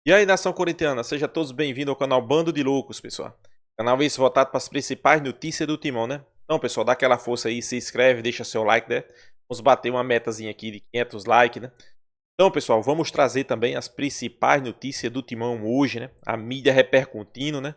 E aí, nação corintiana, sejam todos bem-vindos ao canal Bando de Loucos, pessoal. Canal esse voltado para as principais notícias do Timão, né? Então, pessoal, dá aquela força aí, se inscreve, deixa seu like, né? Vamos bater uma metazinha aqui de 500 likes, né? Então, pessoal, vamos trazer também as principais notícias do Timão hoje, né? A mídia repercutindo, né?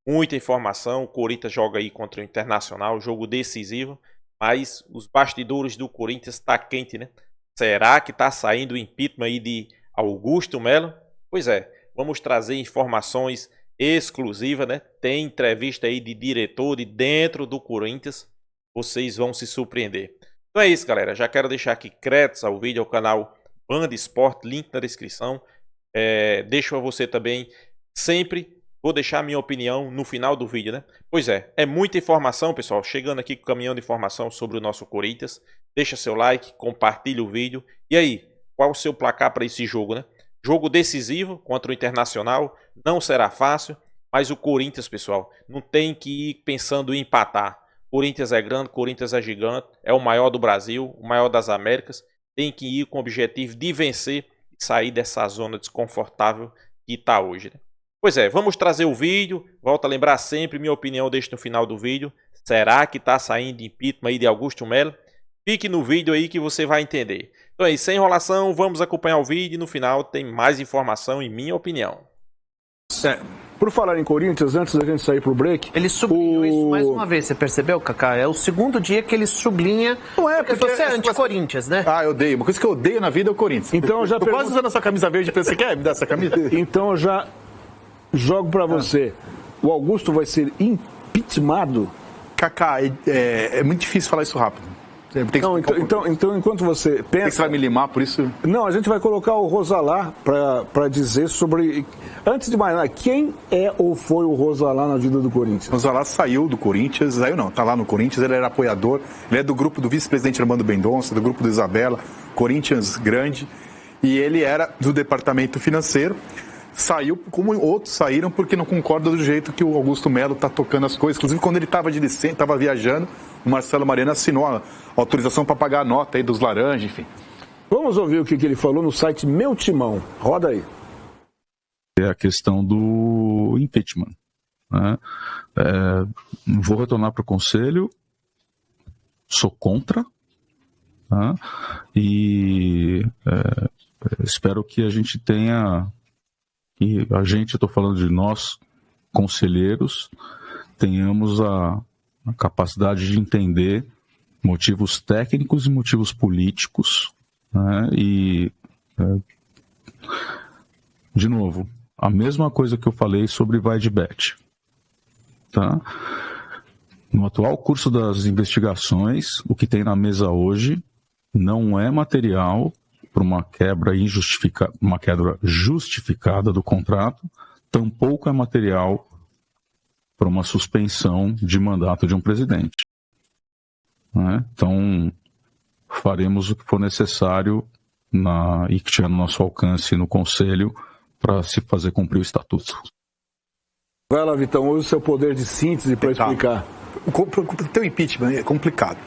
Muita informação, o Corinthians joga aí contra o Internacional, jogo decisivo, mas os bastidores do Corinthians está quente, né? Será que tá saindo o impeachment aí de Augusto Melo? Pois é, vamos trazer informações exclusivas, né? Tem entrevista aí de diretor de dentro do Corinthians, vocês vão se surpreender. Então é isso, galera, já quero deixar aqui créditos ao vídeo, ao canal Band Sport, link na descrição. Deixo a você também, sempre vou deixar a minha opinião no final do vídeo, né? Pois é muita informação, pessoal, chegando aqui com o caminhão de informação sobre o nosso Corinthians. Deixa seu like, compartilha o vídeo. E aí, qual o seu placar para esse jogo, né? Jogo decisivo contra o Internacional, não será fácil, mas o Corinthians, pessoal, não tem que ir pensando em empatar. Corinthians é grande, Corinthians é gigante, é o maior do Brasil, o maior das Américas. Tem que ir com o objetivo de vencer e sair dessa zona desconfortável que está hoje, né? Pois é, vamos trazer o vídeo. Volto a lembrar sempre, minha opinião deixo no final do vídeo. Será que está saindo impeachment aí de Augusto Melo? Fique no vídeo aí que você vai entender. Então aí, sem enrolação, vamos acompanhar o vídeo e no final tem mais informação e minha opinião. Por falar em Corinthians, antes da gente sair pro break... Ele sublinhou isso mais uma vez, você percebeu, Kaká? É o segundo dia que ele sublinha... Não é, porque você é anti-Corinthians, né? Ah, eu odeio. Uma coisa que eu odeio na vida é o Corinthians. Então eu já tô quase usando essa camisa verde. Você quer me dar essa camisa? Então eu já jogo pra você. O Augusto vai ser impeachmentado? Kaká, é muito difícil falar isso rápido. Então, enquanto você pensa... Você vai me limar por isso? Não, a gente vai colocar o Rosalá para dizer sobre... Antes de mais nada, quem é ou foi o Rosalá na vida do Corinthians? O Rosalá saiu do Corinthians, saiu não, tá lá no Corinthians, ele era apoiador, ele é do grupo do vice-presidente Armando Mendonça, do grupo do Isabela, Corinthians grande, e ele era do departamento financeiro. Saiu, como outros saíram, porque não concordam do jeito que o Augusto Melo está tocando as coisas. Inclusive, quando ele estava de licença, estava viajando, o Marcelo Mariano assinou a autorização para pagar a nota aí dos laranjas, enfim. Vamos ouvir o que ele falou no site Meu Timão. Roda aí. É a questão do impeachment, né? Vou retornar para o Conselho, sou contra, né? E espero que a gente tenha... E a gente, estou falando de nós, conselheiros, tenhamos a capacidade de entender motivos técnicos e motivos políticos, né? De novo, a mesma coisa que eu falei sobre vai de bet, tá? No atual curso das investigações, o que tem na mesa hoje não é material para uma quebra justificada do contrato, tampouco é material para uma suspensão de mandato de um presidente, né? Então, faremos o que for necessário e que tiver no nosso alcance no Conselho para se fazer cumprir o Estatuto. Vai lá, Vitão, use o seu poder de síntese para explicar. O teu impeachment é complicado.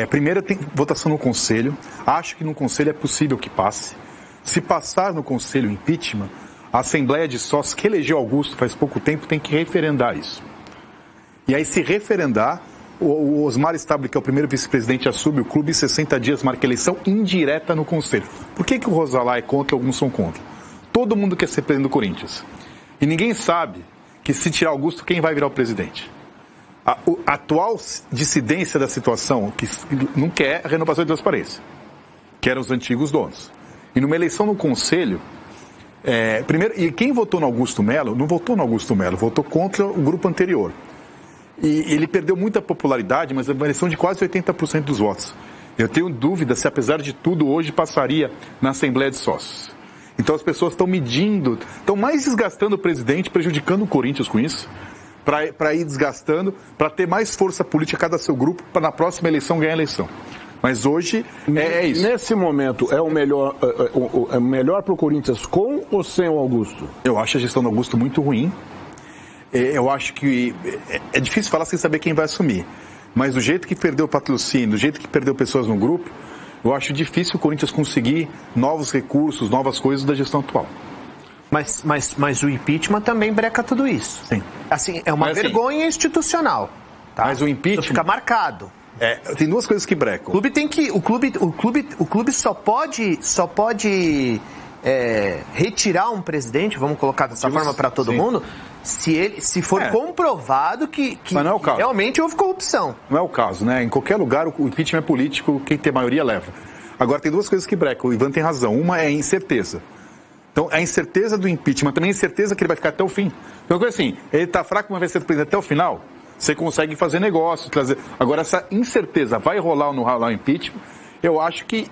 Primeiro tem votação no Conselho. Acho que no Conselho é possível que passe. Se passar no Conselho o impeachment, a Assembleia de Sócios que elegeu Augusto faz pouco tempo tem que referendar isso. E aí, se referendar, o Osmar Stabile, que é o primeiro vice-presidente, assume o clube, em 60 dias marca eleição indireta no Conselho. Por que o Rosalá é contra e alguns são contra? Todo mundo quer ser presidente do Corinthians. E ninguém sabe que se tirar Augusto, quem vai virar o presidente? A atual dissidência da situação, que não quer a renovação de transparência, que eram os antigos donos. E numa eleição no Conselho, primeiro, e quem votou no Augusto Melo, não votou no Augusto Melo, votou contra o grupo anterior. E ele perdeu muita popularidade, mas é uma eleição de quase 80% dos votos. Eu tenho dúvida se, apesar de tudo, hoje passaria na Assembleia de Sócios. Então as pessoas estão medindo, estão mais desgastando o presidente, prejudicando o Corinthians com isso, para ir desgastando, para ter mais força política cada seu grupo, para na próxima eleição ganhar a eleição. Mas hoje é isso. Nesse momento, é o melhor para o Corinthians com ou sem o Augusto? Eu acho a gestão do Augusto muito ruim. Eu acho que é difícil falar sem saber quem vai assumir. Mas do jeito que perdeu o patrocínio, do jeito que perdeu pessoas no grupo, eu acho difícil o Corinthians conseguir novos recursos, novas coisas da gestão atual. Mas o impeachment também breca tudo isso. Sim. Assim, é uma vergonha institucional. Tá? Mas o impeachment... Isso fica marcado. Tem duas coisas que brecam. O clube só pode retirar um presidente, vamos colocar dessa forma para todo mundo, se for comprovado que não é o caso. Realmente houve corrupção. Não é o caso, né? Em qualquer lugar o impeachment é político, quem tem maioria leva. Agora tem duas coisas que brecam, o Ivan tem razão. Uma é a incerteza. Então a incerteza do impeachment, também a incerteza que ele vai ficar até o fim. Então assim, ele está fraco, mas vai ser presidente até o final. Você consegue fazer negócio, trazer... Agora, essa incerteza vai rolar ou não rolar o impeachment, eu acho que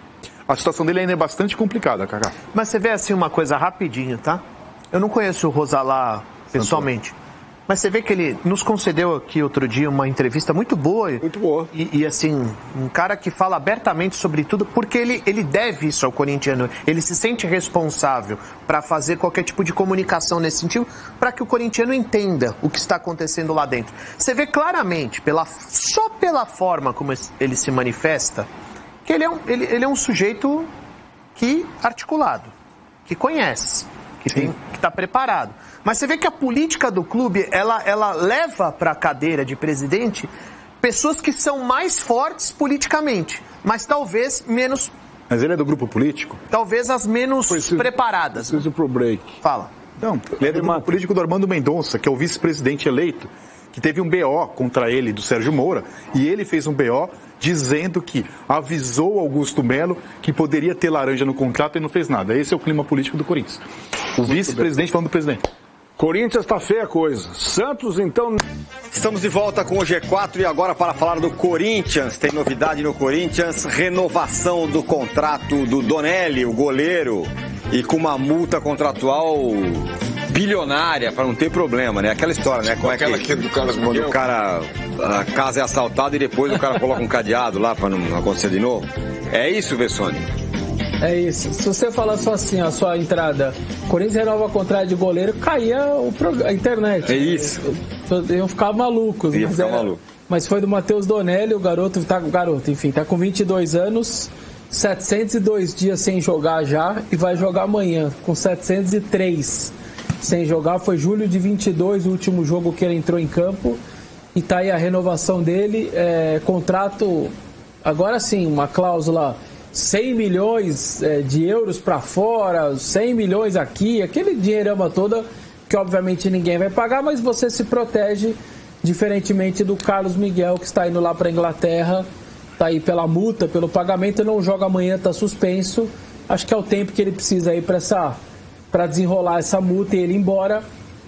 a situação dele ainda é bastante complicada, Cacá. Mas você vê assim uma coisa rapidinho, tá? Eu não conheço o Rosalá pessoalmente, mas você vê que ele nos concedeu aqui outro dia uma entrevista muito boa. Muito boa. E assim, um cara que fala abertamente sobre tudo, porque ele deve isso ao corintiano. Ele se sente responsável para fazer qualquer tipo de comunicação nesse sentido, para que o corintiano entenda o que está acontecendo lá dentro. Você vê claramente, só pela forma como ele se manifesta, que ele é um sujeito articulado, que conhece, que está preparado. Mas você vê que a política do clube, ela leva para a cadeira de presidente pessoas que são mais fortes politicamente, mas talvez menos... Mas ele é do grupo político? Talvez as menos preparadas. Preciso pro break. Fala. Não, ele é do grupo político do Armando Mendonça, que é o vice-presidente eleito, que teve um BO contra ele, do Sérgio Moura, e ele fez um BO dizendo que avisou Augusto Melo que poderia ter laranja no contrato e não fez nada. Esse é o clima político do Corinthians. O vice-presidente falando do presidente. Corinthians tá feia a coisa. Santos, então... Estamos de volta com o G4 e agora para falar do Corinthians. Tem novidade no Corinthians, renovação do contrato do Donelli, o goleiro, e com uma multa contratual bilionária para não ter problema, né? Aquela história, né? Como aquela que do Carlos Miguel. Quando a casa é assaltada e depois o cara coloca um cadeado lá para não acontecer de novo. É isso, Vessone? É isso. Se você falar só assim, a sua entrada, Corinthians renova contrato de goleiro, caía a internet. É isso. Iam ficar malucos. Mas foi do Matheus Donelli, o garoto, tá com 22 anos, 702 dias sem jogar já e vai jogar amanhã, com 703 sem jogar. Foi julho de 22, o último jogo que ele entrou em campo. E tá aí a renovação dele, contrato, agora sim, uma cláusula... 100 milhões de euros para fora, 100 milhões aqui, aquele dinheirama todo que obviamente ninguém vai pagar, mas você se protege, diferentemente do Carlos Miguel, que está indo lá para a Inglaterra, está aí pela multa, pelo pagamento, não joga amanhã, está suspenso. Acho que é o tempo que ele precisa aí para desenrolar essa multa e ele ir embora.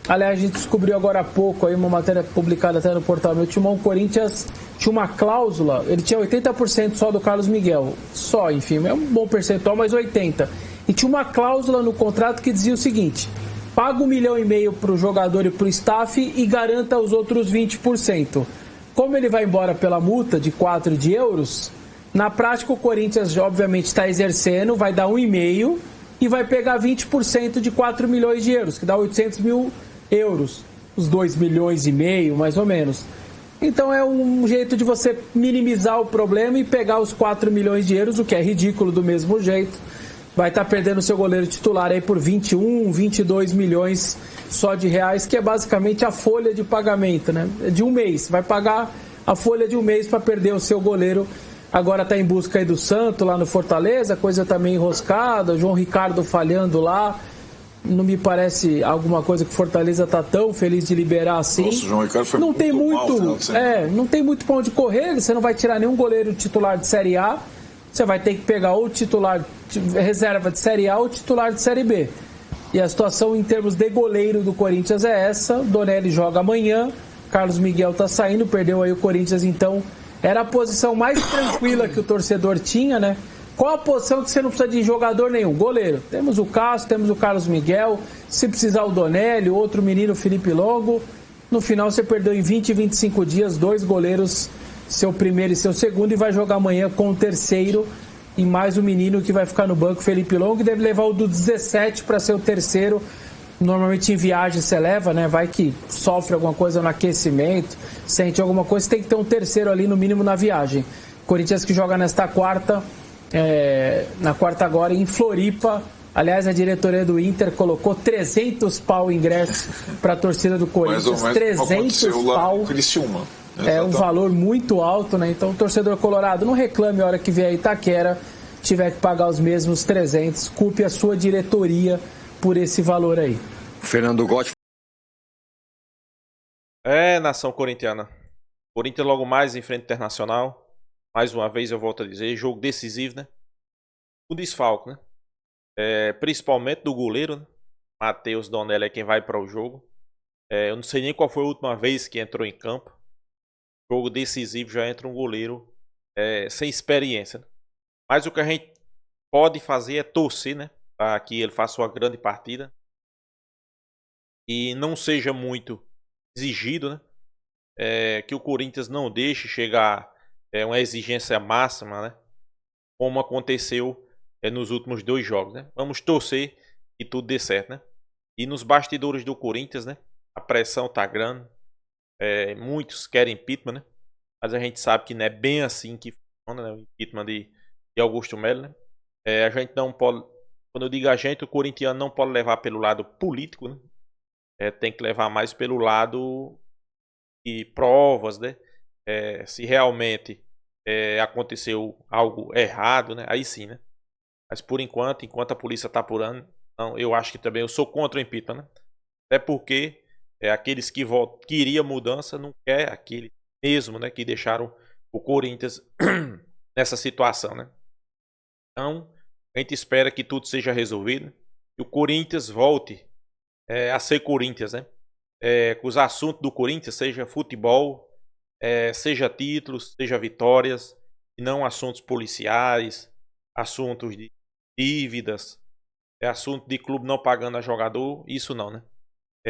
Aliás, a gente descobriu agora há pouco aí uma matéria publicada até no portal Meu Timão. O Corinthians tinha uma cláusula, ele tinha 80% só do Carlos Miguel, só, enfim, é um bom percentual, mas 80%. E tinha uma cláusula no contrato que dizia o seguinte: paga 1,5 milhão para o jogador e para o staff e garanta os outros 20%. Como ele vai embora pela multa de 4 de euros, na prática o Corinthians obviamente está exercendo, vai dar 1,5 e vai pegar 20% de 4 milhões de euros, que dá 800 mil euros, os 2,5 milhões, mais ou menos. Então é um jeito de você minimizar o problema e pegar os 4 milhões de euros, o que é ridículo do mesmo jeito. Vai estar perdendo seu goleiro titular aí por 21, 22 milhões só de reais, que é basicamente a folha de pagamento, né? De um mês. Vai pagar a folha de um mês para perder o seu goleiro. Agora está em busca aí do Santos lá no Fortaleza, coisa também enroscada, João Ricardo falhando lá. Não me parece alguma coisa que o Fortaleza está tão feliz de liberar assim. Nossa, João Ricardo foi não tem muito, não tem muito pra onde correr. Você não vai tirar nenhum goleiro titular de Série A. Você vai ter que pegar ou titular reserva de Série A ou titular de Série B. E a situação em termos de goleiro do Corinthians é essa. Donelli joga amanhã, Carlos Miguel está saindo, perdeu aí o Corinthians, então era a posição mais tranquila que o torcedor tinha, né? Qual a posição que você não precisa de jogador nenhum? Goleiro. Temos o Cássio, temos o Carlos Miguel, se precisar o Donelli, outro menino, Felipe Longo. No final você perdeu em 20, 25 dias 2 goleiros, seu primeiro e seu segundo, e vai jogar amanhã com o terceiro e mais um menino que vai ficar no banco, Felipe Longo, que deve levar o do 17 para ser o terceiro. Normalmente em viagem você leva, né? Vai que sofre alguma coisa no aquecimento, sente alguma coisa, tem que ter um terceiro ali no mínimo na viagem. Corinthians que joga nesta quarta, na quarta agora em Floripa, Aliás, a diretoria do Inter colocou 300 pau ingressos para a torcida do Corinthians. 300 pau. É um valor muito alto, né? Então, o torcedor colorado, não reclame a hora que vier a Itaquera, tiver que pagar os mesmos 300. Culpe a sua diretoria por esse valor aí. Fernando Gotti. Nação corintiana. Corinthians logo mais em frente Internacional. Mais uma vez eu volto a dizer, jogo decisivo, né? O desfalque, né? Principalmente do goleiro, né? Matheus Donelli é quem vai para o jogo. Eu não sei nem qual foi a última vez que entrou em campo. Jogo decisivo já entra um goleiro sem experiência, né? Mas o que a gente pode fazer é torcer, né? Para que ele faça uma grande partida. E não seja muito exigido, né? Que o Corinthians não deixe chegar uma exigência máxima, né? Como aconteceu nos últimos 2 jogos, né? Vamos torcer que tudo dê certo, né? E nos bastidores do Corinthians, né? A pressão tá grande. Muitos querem impeachment, né? Mas a gente sabe que não é bem assim que funciona, né? O impeachment de Augusto Melo, né? A gente não pode, quando eu digo a gente, o corintiano não pode levar pelo lado político, né? Tem que levar mais pelo lado de provas, né? Se realmente aconteceu algo errado, né? Aí sim, né? Mas por enquanto a polícia está apurando, então, eu acho que também eu sou contra o impeachment, né? Até porque aqueles que queriam mudança não quer aquele mesmo, né? Que deixaram o Corinthians nessa situação, né? Então, a gente espera que tudo seja resolvido, que o Corinthians volte a ser Corinthians, né? Que os assuntos do Corinthians seja futebol, seja títulos, seja vitórias, e não assuntos policiais, assuntos de dívidas, assunto de clube não pagando a jogador, isso não, né?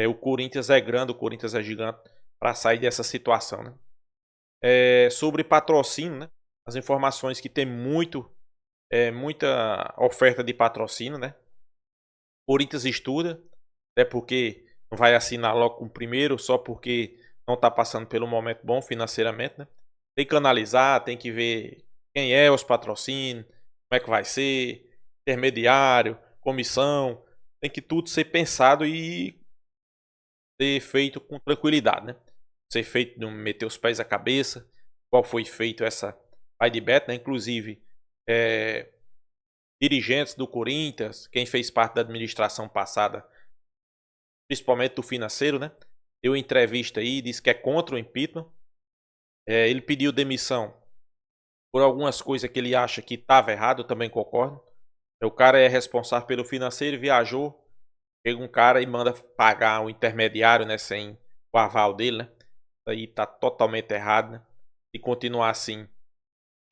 O Corinthians é grande, o Corinthians é gigante para sair dessa situação, né? Sobre patrocínio, né? As informações que tem muita oferta de patrocínio, né? O Corinthians estuda, até porque não vai assinar logo com o primeiro, só porque não está passando pelo momento bom financeiramente, né? Tem que analisar, tem que ver quem é os patrocínios, como é que vai ser, intermediário, comissão, tem que tudo ser pensado e ser feito com tranquilidade, né? Ser feito, não meter os pés à cabeça, qual foi feito essa vai de bet, né? Inclusive dirigentes do Corinthians, quem fez parte da administração passada, principalmente do financeiro, né? Deu entrevista aí, disse que é contra o impeachment. Ele pediu demissão por algumas coisas que ele acha que estava errado, eu também concordo. O cara é responsável pelo financeiro, viajou, chega um cara e manda pagar o intermediário, né, sem o aval dele, né? Isso aí tá totalmente errado, né? Se continuar assim,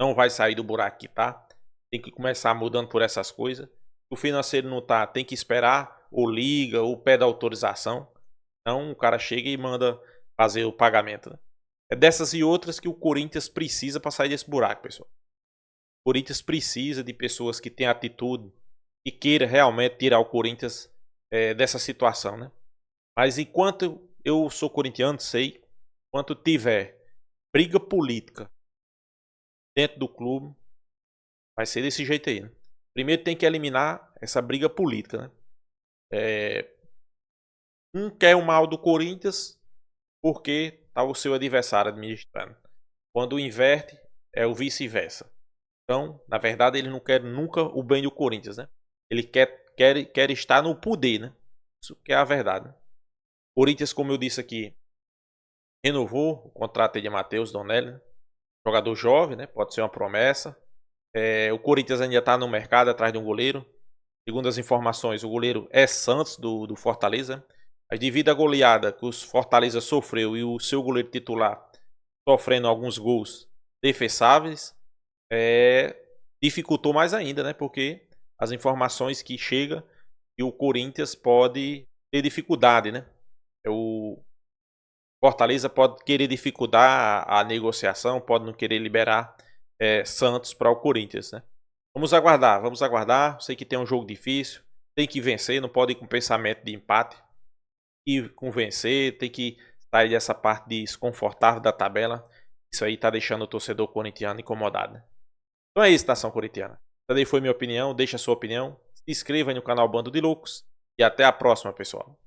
não vai sair do buraco que tá. Tem que começar mudando por essas coisas. Se o financeiro não tá, tem que esperar, ou liga, ou pede autorização. Então o cara chega e manda fazer o pagamento, né? É dessas e outras que o Corinthians precisa para sair desse buraco, pessoal. O Corinthians precisa de pessoas que tenham atitude e queira realmente tirar o Corinthians dessa situação, né? Mas enquanto eu sou corintiano, sei, enquanto tiver briga política dentro do clube, vai ser desse jeito aí, né? Primeiro tem que eliminar essa briga política, né? Um quer o mal do Corinthians porque tá o seu adversário administrando. Quando inverte, é o vice-versa. Então, na verdade, ele não quer nunca o bem do Corinthians, né? Ele quer estar no poder, né? Isso que é a verdade, né? Corinthians, como eu disse aqui, renovou o contrato de Matheus Donelli, né? Jogador jovem, né? Pode ser uma promessa. O Corinthians ainda está no mercado atrás de um goleiro. Segundo as informações, o goleiro é Santos do Fortaleza. Mas devido à goleada que o Fortaleza sofreu e o seu goleiro titular sofrendo alguns gols defensáveis, dificultou mais ainda, né? Porque as informações que chegam que o Corinthians pode ter dificuldade, né? O Fortaleza pode querer dificultar a negociação, pode não querer liberar Santos para o Corinthians, né? Vamos aguardar. Sei que tem um jogo difícil, tem que vencer, não pode ir com pensamento de empate. E com vencer, tem que sair dessa parte desconfortável da tabela. Isso aí tá deixando o torcedor corintiano incomodado, né? Então é isso, nação corintiana. Essa daí foi minha opinião. Deixa a sua opinião. Se inscreva aí no canal Bando de Loucos. E até a próxima, pessoal.